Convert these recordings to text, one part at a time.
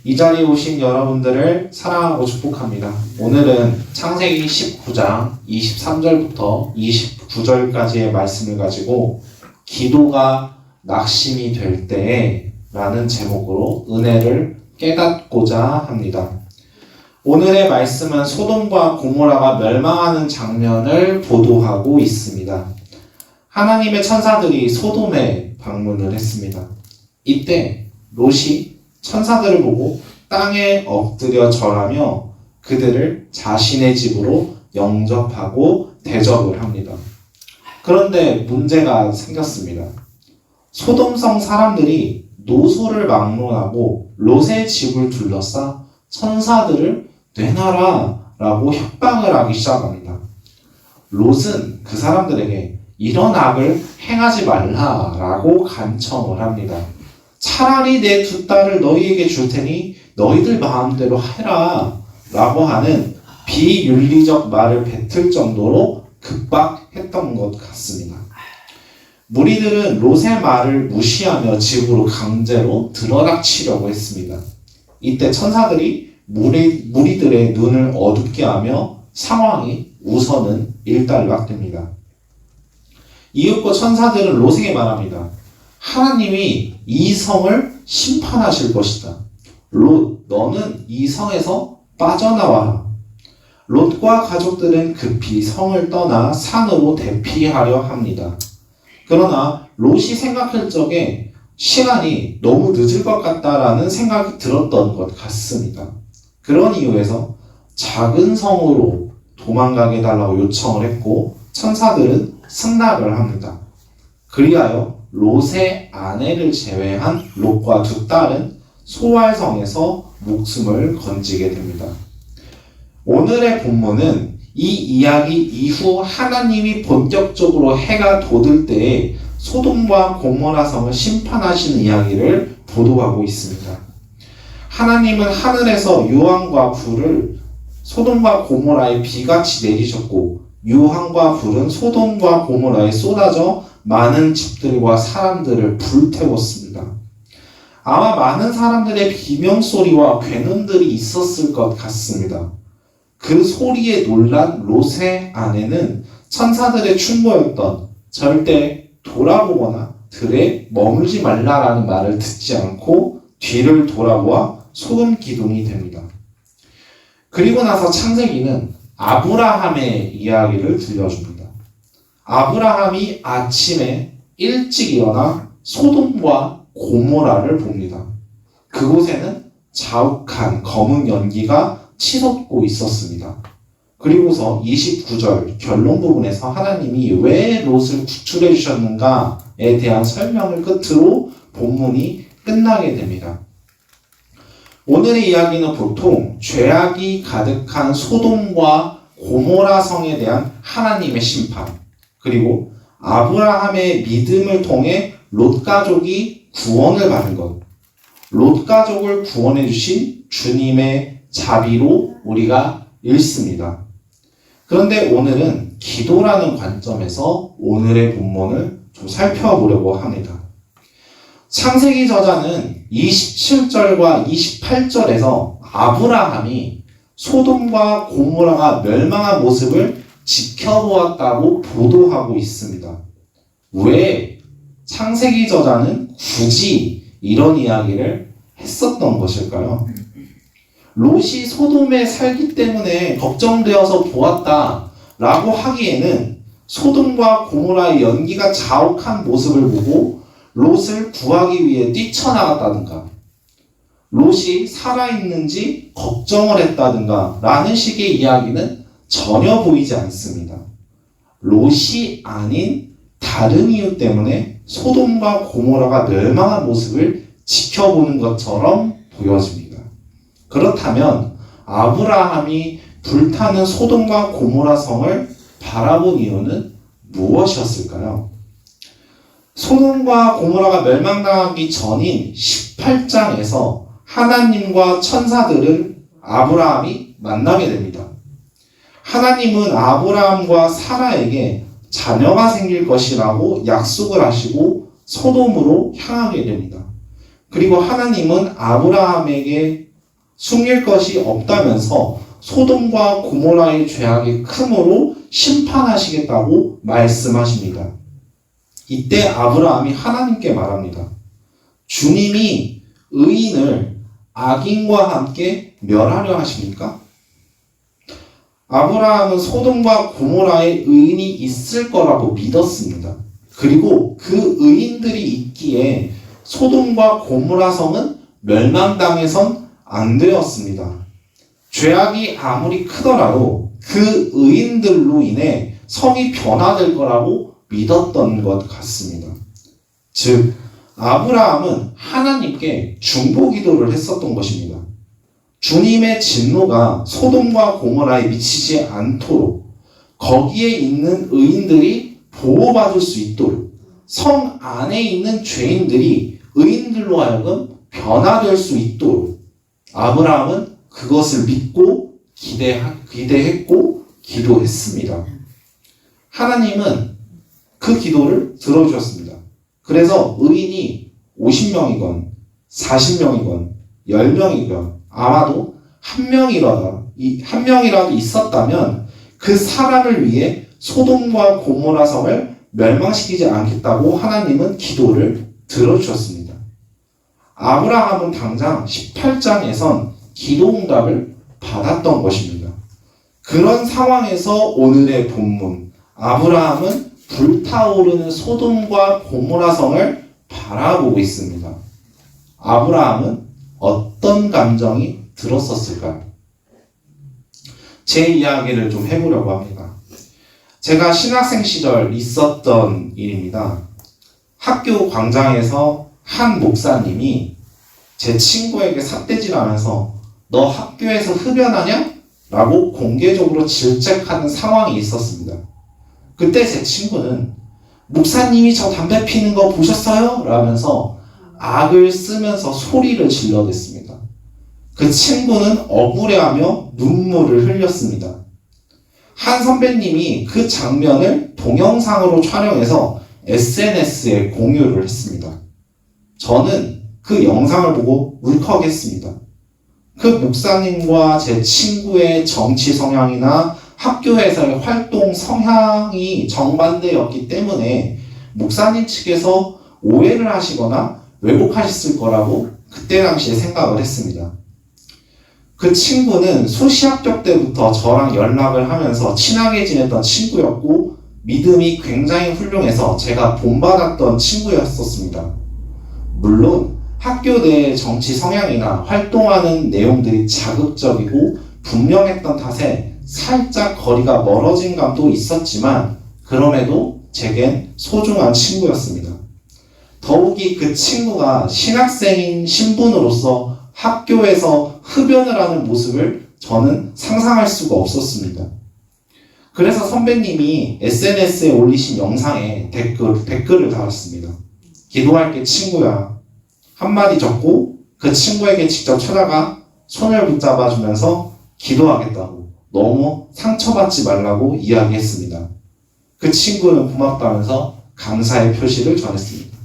이 자리에 오신 여러분들을 사랑하고 축복합니다. 오늘은 창세기 19장 23절부터 29절까지의 말씀을 가지고 기도가 낙심이 될 때에 라는 제목으로 은혜를 깨닫고자 합니다. 오늘의 말씀은 소돔과 고모라가 멸망하는 장면을 보도하고 있습니다. 하나님의 천사들이 소돔에 방문을 했습니다. 이때 롯이 천사들을 보고 땅에 엎드려 절하며 그들을 자신의 집으로 영접하고 대접을 합니다. 그런데 문제가 생겼습니다. 소돔성 사람들이 노소를 막론하고 롯의 집을 둘러싸 천사들을 내놔라 라고 협박을 하기 시작합니다. 롯은 그 사람들에게 이런 악을 행하지 말라라고 간청을 합니다. 차라리 내 두 딸을 너희에게 줄 테니 너희들 마음대로 해라 라고 하는 비윤리적 말을 뱉을 정도로 급박했던 것 같습니다. 무리들은 롯의 말을 무시하며 집으로 강제로 들어닥치려고 했습니다. 이때 천사들이 무리들의 눈을 어둡게 하며 상황이 우선은 일단락됩니다. 이윽고 천사들은 롯에게 말합니다. 하나님이 이 성을 심판하실 것이다. 롯, 너는 이 성에서 빠져나와라. 롯과 가족들은 급히 성을 떠나 산으로 대피하려 합니다. 그러나 롯이 생각할 적에 시간이 너무 늦을 것 같다라는 생각이 들었던 것 같습니다. 그런 이유에서 작은 성으로 도망가게 해달라고 요청을 했고 천사들은 승낙을 합니다. 그리하여 롯의 아내를 제외한 롯과 두 딸은 소알성에서 목숨을 건지게 됩니다. 오늘의 본문은 이 이야기 이후 하나님이 본격적으로 해가 돋을 때에 소돔과 고모라 성을 심판하시는 이야기를 보도하고 있습니다. 하나님은 하늘에서 유황과 불을 소돔과 고모라에 비같이 내리셨고 유황과 불은 소돔과 고모라에 쏟아져 많은 집들과 사람들을 불태웠습니다. 아마 많은 사람들의 비명소리와 괴눈들이 있었을 것 같습니다. 그 소리에 놀란 롯의 아내는 천사들의 충고였던 절대 돌아보거나 들에 머물지 말라라는 말을 듣지 않고 뒤를 돌아보아 소금 기둥이 됩니다. 그리고 나서 창세기는 아브라함의 이야기를 들려줍니다. 아브라함이 아침에 일찍 일어나 소돔과 고모라를 봅니다. 그곳에는 자욱한 검은 연기가 치솟고 있었습니다. 그리고서 29절 결론 부분에서 하나님이 왜 롯을 구출해 주셨는가에 대한 설명을 끝으로 본문이 끝나게 됩니다. 오늘의 이야기는 보통 죄악이 가득한 소돔과 고모라 성에 대한 하나님의 심판, 그리고 아브라함의 믿음을 통해 롯 가족이 구원을 받은 것, 롯 가족을 구원해 주신 주님의 자비로 우리가 읽습니다. 그런데 오늘은 기도라는 관점에서 오늘의 본문을 좀 살펴보려고 합니다. 창세기 저자는 27절과 28절에서 아브라함이 소돔과 고모라가 멸망한 모습을 지켜보았다고 보도하고 있습니다. 왜 창세기 저자는 굳이 이런 이야기를 했었던 것일까요? 롯이 소돔에 살기 때문에 걱정되어서 보았다라고 하기에는 소돔과 고모라의 연기가 자욱한 모습을 보고 롯을 구하기 위해 뛰쳐나갔다든가 롯이 살아있는지 걱정을 했다든가 라는 식의 이야기는 전혀 보이지 않습니다. 롯이 아닌 다른 이유 때문에 소돔과 고모라가 멸망한 모습을 지켜보는 것처럼 보여집니다. 그렇다면 아브라함이 불타는 소돔과 고모라 성을 바라본 이유는 무엇이었을까요? 소돔과 고모라가 멸망당하기 전인 18장에서 하나님과 천사들을 아브라함이 만나게 됩니다. 하나님은 아브라함과 사라에게 자녀가 생길 것이라고 약속을 하시고 소돔으로 향하게 됩니다. 그리고 하나님은 아브라함에게 숨길 것이 없다면서 소돔과 고모라의 죄악이 크므로 심판하시겠다고 말씀하십니다. 이때 아브라함이 하나님께 말합니다. 주님이 의인을 악인과 함께 멸하려 하십니까? 아브라함은 소돔과 고모라에 의인이 있을 거라고 믿었습니다. 그리고 그 의인들이 있기에 소돔과 고모라 성은 멸망당해선 안 되었습니다. 죄악이 아무리 크더라도 그 의인들로 인해 성이 변화될 거라고 믿었던 것 같습니다. 즉, 아브라함은 하나님께 중보 기도를 했었던 것입니다. 주님의 진노가 소돔과 고모라에 미치지 않도록 거기에 있는 의인들이 보호받을 수 있도록 성 안에 있는 죄인들이 의인들로 하여금 변화될 수 있도록 아브라함은 그것을 믿고 기대했고 기도했습니다. 하나님은 그 기도를 들어주셨습니다. 그래서 의인이 50명이건 40명이건 10명이건 아마도 한 명이라도 있었다면 그 사람을 위해 소돔과 고모라 성을 멸망시키지 않겠다고 하나님은 기도를 들어주셨습니다. 아브라함은 당장 18장에선 기도응답을 받았던 것입니다. 그런 상황에서 오늘의 본문 아브라함은 불타오르는 소돔과 고모라 성을 바라보고 있습니다. 아브라함은 어떤 감정이 들었었을까요? 제 이야기를 좀 해보려고 합니다. 제가 신학생 시절 있었던 일입니다. 학교 광장에서 한 목사님이 제 친구에게 삿대질하면서 너 학교에서 흡연하냐? 라고 공개적으로 질책하는 상황이 있었습니다. 그때 제 친구는 목사님이 저 담배 피는 거 보셨어요? 라면서 악을 쓰면서 소리를 질러댔습니다. 그 친구는 억울해하며 눈물을 흘렸습니다. 한 선배님이 그 장면을 동영상으로 촬영해서 SNS에 공유를 했습니다. 저는 그 영상을 보고 울컥했습니다. 그 목사님과 제 친구의 정치 성향이나 학교에서의 활동 성향이 정반대였기 때문에 목사님 측에서 오해를 하시거나 왜곡하셨을 거라고 그때 당시에 생각을 했습니다. 그 친구는 수시합격 때부터 저랑 연락을 하면서 친하게 지냈던 친구였고 믿음이 굉장히 훌륭해서 제가 본받았던 친구였었습니다. 물론 학교 내 정치 성향이나 활동하는 내용들이 자극적이고 분명했던 탓에 살짝 거리가 멀어진 감도 있었지만 그럼에도 제겐 소중한 친구였습니다. 더욱이 그 친구가 신학생인 신분으로서 학교에서 흡연을 하는 모습을 저는 상상할 수가 없었습니다. 그래서 선배님이 SNS에 올리신 영상에 댓글을 달았습니다. 기도할게 친구야. 한마디 적고 그 친구에게 직접 찾아가 손을 붙잡아주면서 기도하겠다고 너무 상처받지 말라고 이야기했습니다. 그 친구는 고맙다면서 감사의 표시를 전했습니다.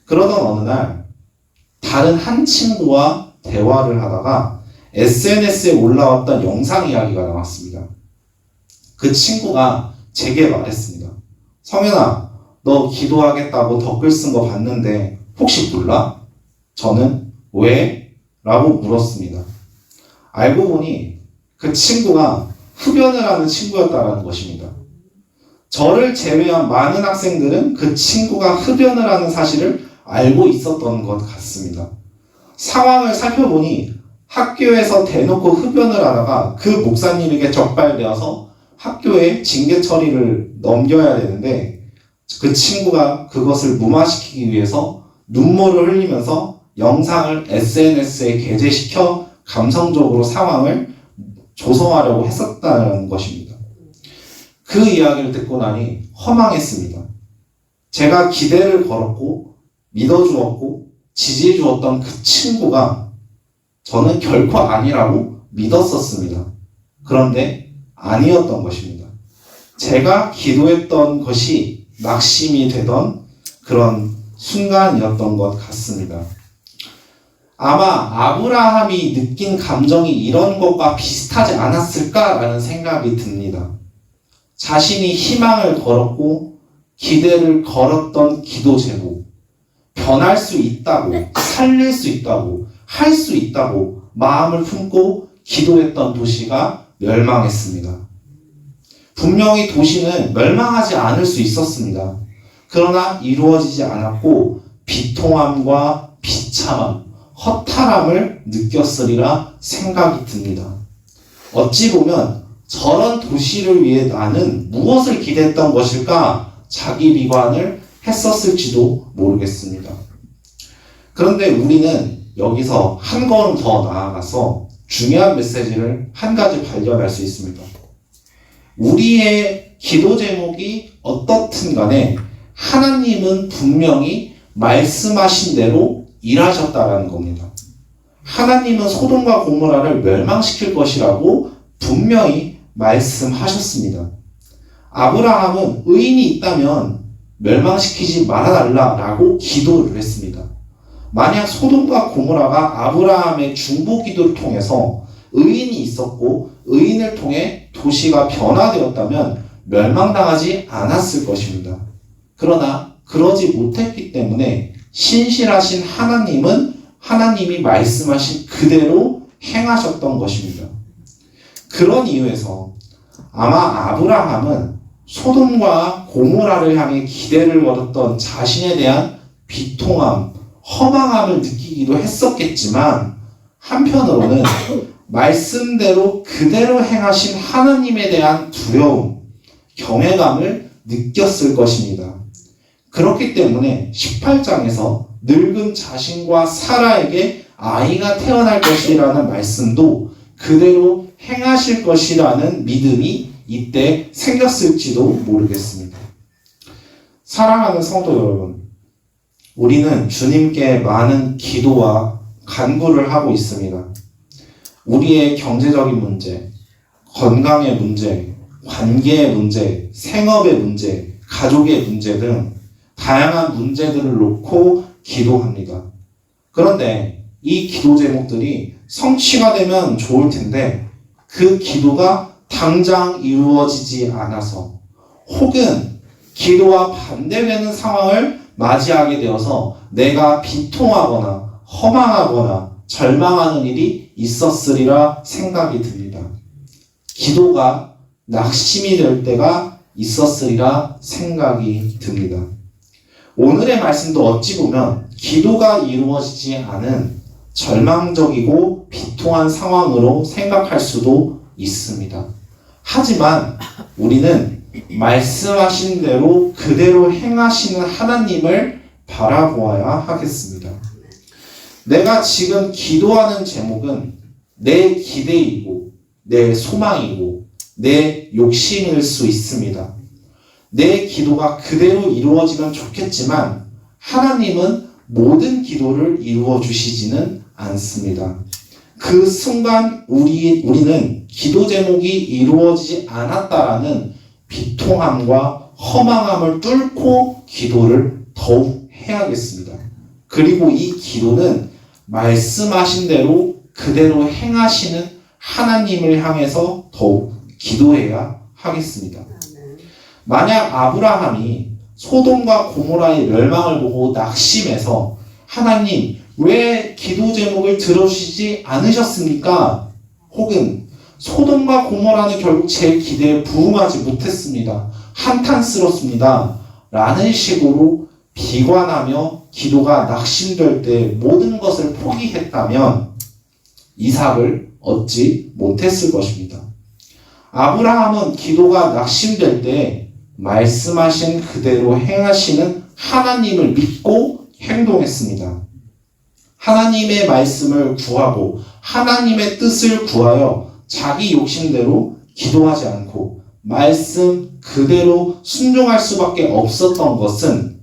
그러던 어느 날 다른 한 친구와 대화를 하다가 SNS에 올라왔던 영상 이야기가 나왔습니다. 그 친구가 제게 말했습니다. 성현아, 너 기도하겠다고 댓글 쓴 거 봤는데 혹시 몰라? 저는 왜? 라고 물었습니다. 알고 보니 그 친구가 흡연을 하는 친구였다는 것입니다. 저를 제외한 많은 학생들은 그 친구가 흡연을 하는 사실을 알고 있었던 것 같습니다. 상황을 살펴보니 학교에서 대놓고 흡연을 하다가 그 목사님에게 적발되어서 학교에 징계 처리를 넘겨야 되는데 그 친구가 그것을 무마시키기 위해서 눈물을 흘리면서 영상을 SNS에 게재시켜 감성적으로 상황을 조성하려고 했었다는 것입니다. 그 이야기를 듣고 나니 허망했습니다. 제가 기대를 걸었고 믿어주었고 지지해주었던 그 친구가 저는 결코 아니라고 믿었었습니다. 그런데 아니었던 것입니다. 제가 기도했던 것이 낙심이 되던 그런 순간이었던 것 같습니다. 아마 아브라함이 느낀 감정이 이런 것과 비슷하지 않았을까라는 생각이 듭니다. 자신이 희망을 걸었고 기대를 걸었던 기도 제목, 변할 수 있다고, 살릴 수 있다고, 할 수 있다고 마음을 품고 기도했던 도시가 멸망했습니다. 분명히 도시는 멸망하지 않을 수 있었습니다. 그러나 이루어지지 않았고 비통함과 비참함, 허탈함을 느꼈으리라 생각이 듭니다. 어찌 보면 저런 도시를 위해 나는 무엇을 기대했던 것일까? 자기 비관을 했었을지도 모르겠습니다. 그런데 우리는 여기서 한 걸음 더 나아가서 중요한 메시지를 한 가지 발견할 수 있습니다. 우리의 기도 제목이 어떻든 간에 하나님은 분명히 말씀하신 대로 일하셨다라는 겁니다. 하나님은 소돔과 고모라를 멸망시킬 것이라고 분명히 말씀하셨습니다. 아브라함은 의인이 있다면 멸망시키지 말아달라라고 기도를 했습니다. 만약 소돔과 고모라가 아브라함의 중보 기도를 통해서 의인이 있었고 의인을 통해 도시가 변화되었다면 멸망당하지 않았을 것입니다. 그러나 그러지 못했기 때문에 신실하신 하나님은 하나님이 말씀하신 그대로 행하셨던 것입니다. 그런 이유에서 아마 아브라함은 소돔과 고모라를 향해 기대를 걸었던 자신에 대한 비통함, 허망함을 느끼기도 했었겠지만 한편으로는 말씀대로 그대로 행하신 하나님에 대한 두려움, 경외감을 느꼈을 것입니다. 그렇기 때문에 18장에서 늙은 자신과 사라에게 아이가 태어날 것이라는 말씀도 그대로 행하실 것이라는 믿음이 이때 생겼을지도 모르겠습니다. 사랑하는 성도 여러분, 우리는 주님께 많은 기도와 간구를 하고 있습니다. 우리의 경제적인 문제, 건강의 문제, 관계의 문제, 생업의 문제, 가족의 문제 등 다양한 문제들을 놓고 기도합니다. 그런데 이 기도 제목들이 성취가 되면 좋을 텐데 그 기도가 당장 이루어지지 않아서 혹은 기도와 반대되는 상황을 맞이하게 되어서 내가 비통하거나 허망하거나 절망하는 일이 있었으리라 생각이 듭니다. 기도가 낙심이 될 때가 있었으리라 생각이 듭니다. 오늘의 말씀도 어찌 보면 기도가 이루어지지 않은 절망적이고 비통한 상황으로 생각할 수도 있습니다. 하지만 우리는 말씀하신 대로 그대로 행하시는 하나님을 바라보아야 하겠습니다. 내가 지금 기도하는 제목은 내 기대이고 내 소망이고 내 욕심일 수 있습니다. 내 기도가 그대로 이루어지면 좋겠지만 하나님은 모든 기도를 이루어 주시지는 않습니다. 그 순간 우리는 기도 제목이 이루어지지 않았다라는 비통함과 허망함을 뚫고 기도를 더욱 해야겠습니다. 그리고 이 기도는 말씀하신 대로 그대로 행하시는 하나님을 향해서 더욱 기도해야 하겠습니다. 만약 아브라함이 소돔과 고모라의 멸망을 보고 낙심해서 하나님 왜 기도 제목을 들어주시지 않으셨습니까? 혹은 소돔과 고모라는 결국 제 기대에 부응하지 못했습니다. 한탄스럽습니다. 라는 식으로 비관하며 기도가 낙심될 때 모든 것을 포기했다면 이삭을 얻지 못했을 것입니다. 아브라함은 기도가 낙심될 때 말씀하신 그대로 행하시는 하나님을 믿고 행동했습니다. 하나님의 말씀을 구하고 하나님의 뜻을 구하여 자기 욕심대로 기도하지 않고 말씀 그대로 순종할 수밖에 없었던 것은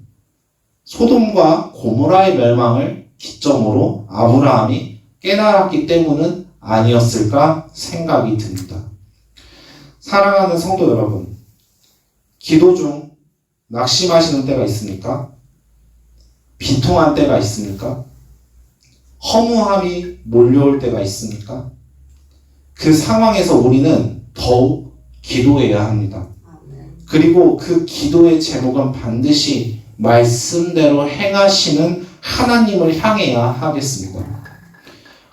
소돔과 고모라의 멸망을 기점으로 아브라함이 깨달았기 때문은 아니었을까 생각이 듭니다. 사랑하는 성도 여러분, 기도 중 낙심하시는 때가 있습니까? 비통한 때가 있습니까? 허무함이 몰려올 때가 있습니까? 그 상황에서 우리는 더욱 기도해야 합니다. 그리고 그 기도의 제목은 반드시 말씀대로 행하시는 하나님을 향해야 하겠습니다.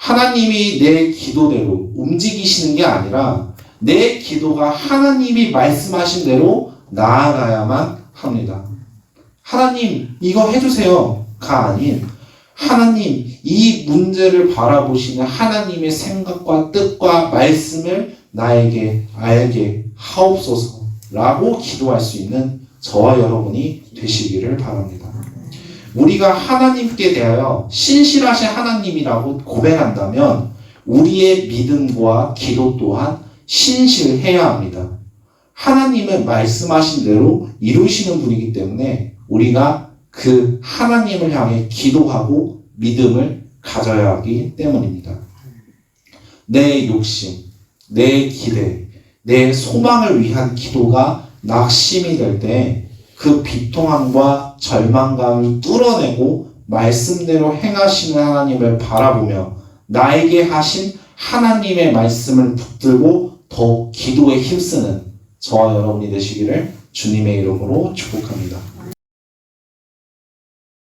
하나님이 내 기도대로 움직이시는 게 아니라 내 기도가 하나님이 말씀하신 대로 나아가야만 합니다. 하나님 이거 해주세요가 아닌 하나님 이 문제를 바라보시는 하나님의 생각과 뜻과 말씀을 나에게 알게 하옵소서라고 기도할 수 있는 저와 여러분이 되시기를 바랍니다. 우리가 하나님께 대하여 신실하신 하나님이라고 고백한다면 우리의 믿음과 기도 또한 신실해야 합니다. 하나님은 말씀하신 대로 이루시는 분이기 때문에 우리가 그 하나님을 향해 기도하고 믿음을 가져야 하기 때문입니다. 내 욕심, 내 기대, 내 소망을 위한 기도가 낙심이 될 때 그 비통함과 절망감을 뚫어내고 말씀대로 행하시는 하나님을 바라보며 나에게 하신 하나님의 말씀을 붙들고 더욱 기도에 힘쓰는 저와 여러분이 되시기를 주님의 이름으로 축복합니다.